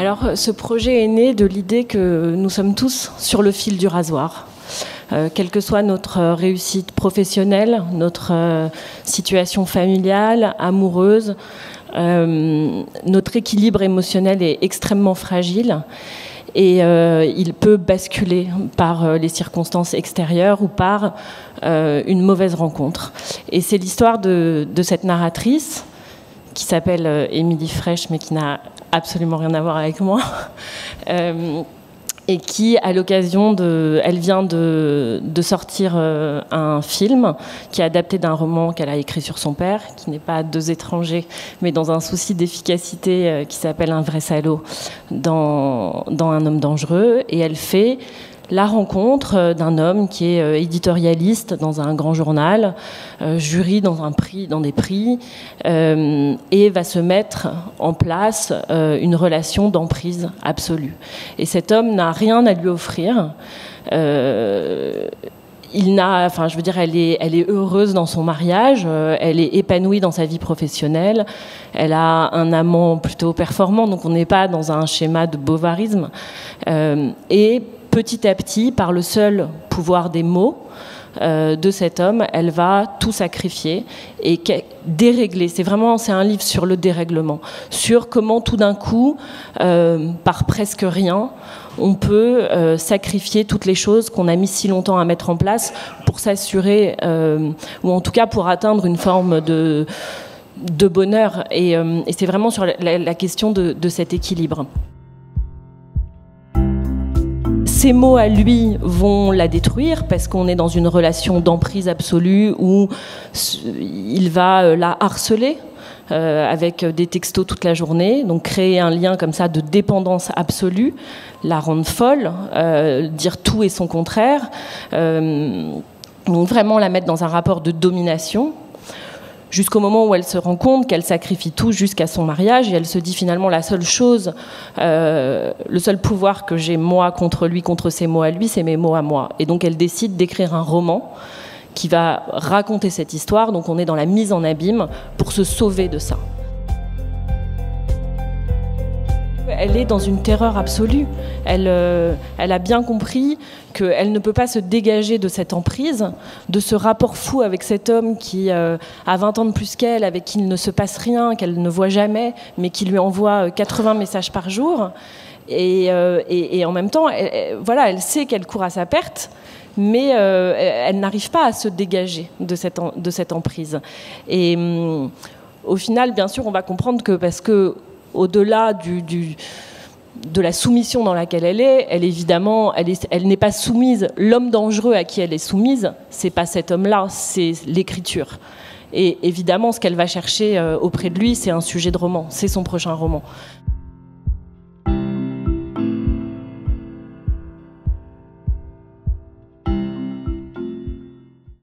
Alors, ce projet est né de l'idée que nous sommes tous sur le fil du rasoir. Quelle que soit notre réussite professionnelle, notre situation familiale, amoureuse, notre équilibre émotionnel est extrêmement fragile et il peut basculer par les circonstances extérieures ou par une mauvaise rencontre. Et c'est l'histoire de cette narratrice qui s'appelle Émilie Frêche, mais qui n'a absolument rien à voir avec moi, et qui, à l'occasion elle vient de sortir un film qui est adapté d'un roman qu'elle a écrit sur son père, qui n'est pas Deux étrangers, mais dans un souci d'efficacité qui s'appelle Un vrai salaud dans Un homme dangereux, et elle fait la rencontre d'un homme qui est éditorialiste dans un grand journal, jury dans des prix, et va se mettre en place une relation d'emprise absolue. Et cet homme n'a rien à lui offrir. Elle est heureuse dans son mariage, elle est épanouie dans sa vie professionnelle, elle a un amant plutôt performant, donc on n'est pas dans un schéma de bovarisme. Et petit à petit, par le seul pouvoir des mots de cet homme, elle va tout sacrifier et dérégler. C'est un livre sur le dérèglement, sur comment tout d'un coup, par presque rien, on peut sacrifier toutes les choses qu'on a mis si longtemps à mettre en place pour s'assurer, ou en tout cas pour atteindre une forme de bonheur. Et c'est vraiment sur la question de cet équilibre. Ces mots à lui vont la détruire parce qu'on est dans une relation d'emprise absolue où il va la harceler avec des textos toute la journée, donc créer un lien comme ça de dépendance absolue, la rendre folle, dire tout et son contraire, donc vraiment la mettre dans un rapport de domination, jusqu'au moment où elle se rend compte qu'elle sacrifie tout jusqu'à son mariage, et elle se dit finalement la seule chose, le seul pouvoir que j'ai moi contre lui, contre ses mots à lui, c'est mes mots à moi. Et donc elle décide d'écrire un roman qui va raconter cette histoire, donc on est dans la mise en abîme pour se sauver de ça. Elle est dans une terreur absolue. Elle a bien compris qu'elle ne peut pas se dégager de cette emprise, de ce rapport fou avec cet homme qui a 20 ans de plus qu'elle, avec qui il ne se passe rien, qu'elle ne voit jamais, mais qui lui envoie 80 messages par jour. Et en même temps, elle sait qu'elle court à sa perte, mais elle n'arrive pas à se dégager de cette emprise. Et au final, bien sûr, on va comprendre que parce que au-delà de la soumission dans laquelle elle est, elle n'est pas soumise. L'homme dangereux à qui elle est soumise, c'est pas cet homme-là, c'est l'écriture. Et évidemment, ce qu'elle va chercher auprès de lui, c'est un sujet de roman, c'est son prochain roman.